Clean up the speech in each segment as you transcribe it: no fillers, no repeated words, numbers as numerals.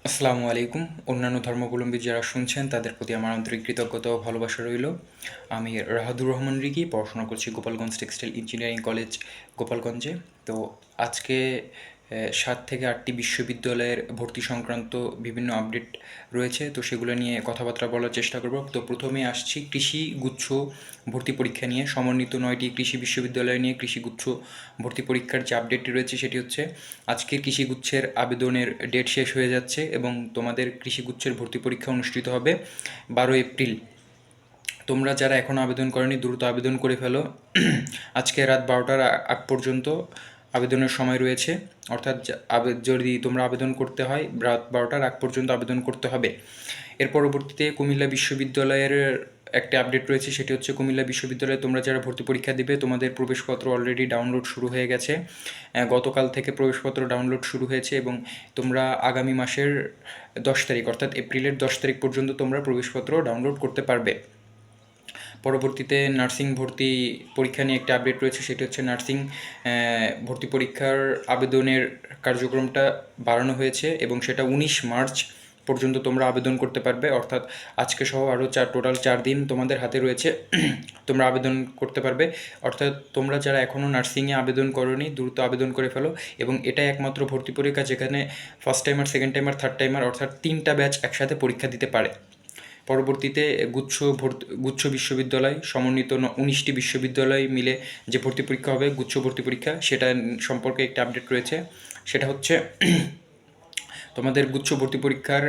আসসালামু আলাইকুম। অন্যান্য ধর্মাবলম্বী যারা শুনছেন তাদের প্রতি আমার আন্তরিক কৃতজ্ঞতা ও ভালোবাসা রইল। আমি রাহাদুর রহমান রিকি, পড়াশোনা করছি গোপালগঞ্জ টেক্সটাইল ইঞ্জিনিয়ারিং কলেজ গোপালগঞ্জে। তো আজকে ৭ থেকে ৮টি বিশ্ববিদ্যালয়ের ভর্তি সংক্রান্ত বিভিন্ন আপডেট রয়েছে, তো সেগুলো নিয়ে কথাবার্তা বলার চেষ্টা করব। তো প্রথমে আসছি কৃষি গুচ্ছ ভর্তি পরীক্ষা নিয়ে। সমন্বিত ৯টি কৃষি বিশ্ববিদ্যালয় নিয়ে কৃষি গুচ্ছ ভর্তি পরীক্ষার যে আপডেটটি রয়েছে সেটি হচ্ছে আজকে কৃষিগুচ্ছের আবেদনের ডেট শেষ হয়ে যাচ্ছে এবং তোমাদের কৃষিগুচ্ছের ভর্তি পরীক্ষা অনুষ্ঠিত হবে 12 এপ্রিল। তোমরা যারা এখনও আবেদন করনি দ্রুত আবেদন করে ফেলো। আজকে রাত 12টার আগ পর্যন্ত আবেদনের সময় রয়েছে, অর্থাৎ যদি তোমরা আবেদন করতে হয় রাত 12টার আগ পর্যন্ত আবেদন করতে হবে। এর পরবর্তীতে কুমিল্লা বিশ্ববিদ্যালয়ের একটা আপডেট রয়েছে, সেটি হচ্ছে কুমিল্লা বিশ্ববিদ্যালয়ে তোমরা যারা ভর্তি পরীক্ষা দিবে তোমাদের প্রবেশপত্র অলরেডি ডাউনলোড শুরু হয়ে গেছে। গতকাল থেকে প্রবেশপত্র ডাউনলোড শুরু হয়েছে এবং তোমরা আগামী মাসের 10 তারিখ অর্থাৎ এপ্রিলের 10 তারিখ পর্যন্ত তোমরা প্রবেশপত্র ডাউনলোড করতে পারবে। পরবর্তীতে নার্সিং ভর্তি পরীক্ষা নিয়ে একটা আপডেট রয়েছে, সেটি হচ্ছে নার্সিং ভর্তি পরীক্ষার আবেদনের কার্যক্রমটা বাড়ানো হয়েছে এবং সেটা 19 মার্চ পর্যন্ত তোমরা আবেদন করতে পারবে, অর্থাৎ আজকে সহ আরও টোটাল 4 দিন তোমাদের হাতে রয়েছে, তোমরা আবেদন করতে পারবে। অর্থাৎ তোমরা যারা এখনও নার্সিংয়ে আবেদন করোনি দ্রুত আবেদন করে ফেলো এবং এটাই একমাত্র ভর্তি পরীক্ষা যেখানে first timer, second timer, third timer অর্থাৎ 3টা ব্যাচ একসাথে পরীক্ষা দিতে পারে। পরবর্তীতে গুচ্ছ বিশ্ববিদ্যালয় সমন্বিত 19টি বিশ্ববিদ্যালয় মিলে যে ভর্তি পরীক্ষা হবে গুচ্ছ ভর্তি পরীক্ষা, সেটা সম্পর্কে একটা আপডেট রয়েছে। সেটা হচ্ছে তোমাদের গুচ্ছ ভর্তি পরীক্ষার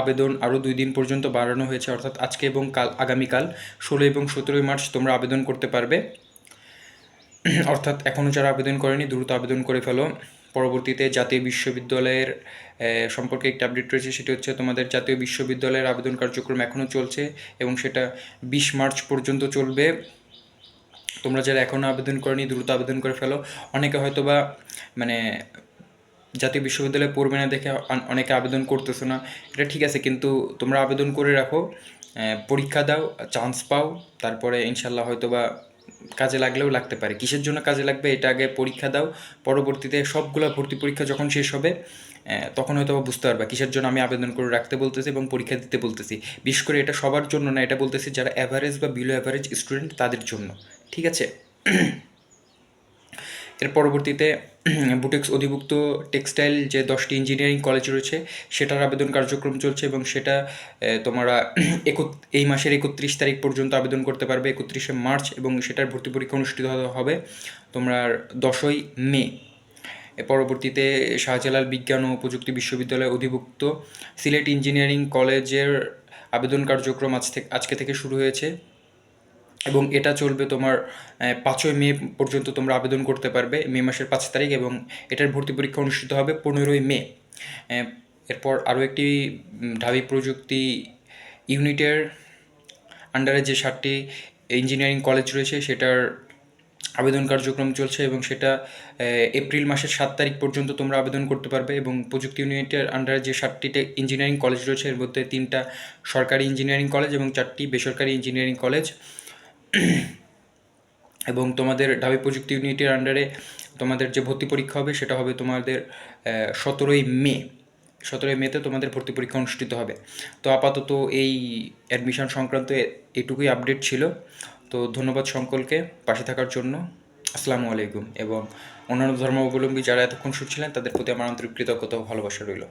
আবেদন আরও 2 দিন পর্যন্ত বাড়ানো হয়েছে, অর্থাৎ আজকে এবং আগামীকাল 16 এবং 17 মার্চ তোমরা আবেদন করতে পারবে। অর্থাৎ এখনও যারা আবেদন করেনি দ্রুত আবেদন করে ফেলো। পরবর্তীতে জাতীয় বিশ্ববিদ্যালয়ের সম্পর্কে একটা আপডেট রয়েছে, সেটি হচ্ছে তোমাদের জাতীয় বিশ্ববিদ্যালয়ের আবেদন কার্যক্রম এখনও চলছে এবং সেটা 20 মার্চ পর্যন্ত চলবে। তোমরা যারা এখনও আবেদন করনি দ্রুত আবেদন করে ফেলো। অনেকে হয়তো বা মানে জাতীয় বিশ্ববিদ্যালয়ে পড়বে না দেখে অনেকে আবেদন করতেছো না, এটা ঠিক আছে, কিন্তু তোমরা আবেদন করে রাখো, পরীক্ষা দাও, চান্স পাও, তারপরে ইনশাল্লাহ হয়তো বা কাজে লাগলেও লাগতে পারে। কিসের জন্য কাজে লাগবে এটা আগে পরীক্ষা দাও, পরবর্তীতে সবগুলো ভর্তি পরীক্ষা যখন শেষ হবে তখন হয়তো বুঝতে পারবা কিসের জন্য আমি আবেদন করে রাখতে বলতেছি এবং পরীক্ষা দিতে বলতেছি। বিশেষ করে এটা সবার জন্য না, এটা বলতেছি যারা অ্যাভারেজ বা বিলো অ্যাভারেজ স্টুডেন্ট তাদের জন্য, ঠিক আছে? এর পরবর্তীতে বুটেক্স অধিভুক্ত টেক্সটাইল যে 10টি ইঞ্জিনিয়ারিং কলেজ রয়েছে সেটার আবেদন কার্যক্রম চলছে এবং সেটা তোমরা এই মাসের 31 তারিখ পর্যন্ত আবেদন করতে পারবে, 31শে মার্চ, এবং সেটার ভর্তি পরীক্ষা অনুষ্ঠিত হবে তোমরা 10ই মে। এর পরবর্তীতে শাহজালাল বিজ্ঞান ও প্রযুক্তি বিশ্ববিদ্যালয় অধিভুক্ত সিলেট ইঞ্জিনিয়ারিং কলেজের আবেদন কার্যক্রম আজকে থেকে শুরু হয়েছে এবং এটা চলবে তোমার 5ই মে পর্যন্ত তোমরা আবেদন করতে পারবে, মে মাসের 5 তারিখ, এবং এটার ভর্তি পরীক্ষা অনুষ্ঠিত হবে 15ই মে। এরপর আরও একটি ঢাবি প্রযুক্তি ইউনিটের আন্ডারে যে 7টি ইঞ্জিনিয়ারিং কলেজ রয়েছে সেটার আবেদন কার্যক্রম চলছে এবং সেটা এপ্রিল মাসের 7 তারিখ পর্যন্ত তোমরা আবেদন করতে পারবে। এবং প্রযুক্তি ইউনিটের আন্ডারে যে 7টি ইঞ্জিনিয়ারিং কলেজ রয়েছে এর মধ্যে 3টা সরকারি ইঞ্জিনিয়ারিং কলেজ এবং 4টি বেসরকারি ইঞ্জিনিয়ারিং কলেজ। এবং তোমাদের ঢাবি প্রযুক্তি ইউনিটের আন্ডারে তোমাদের যে ভর্তি পরীক্ষা হবে সেটা হবে তোমাদের 17ই মে। 17ই মেতে তোমাদের ভর্তি পরীক্ষা অনুষ্ঠিত হবে। তো আপাতত এই অ্যাডমিশন সংক্রান্ত এটুকুই আপডেট ছিল। তো ধন্যবাদ সকলকে পাশে থাকার জন্য। আসসালামু আলাইকুম। এবং অন্যান্য ধর্মাবলম্বী যারা এতক্ষণ শুনছিলেন তাদের প্রতি আমার আন্তরিক কৃতজ্ঞতা ও ভালোবাসা রইল।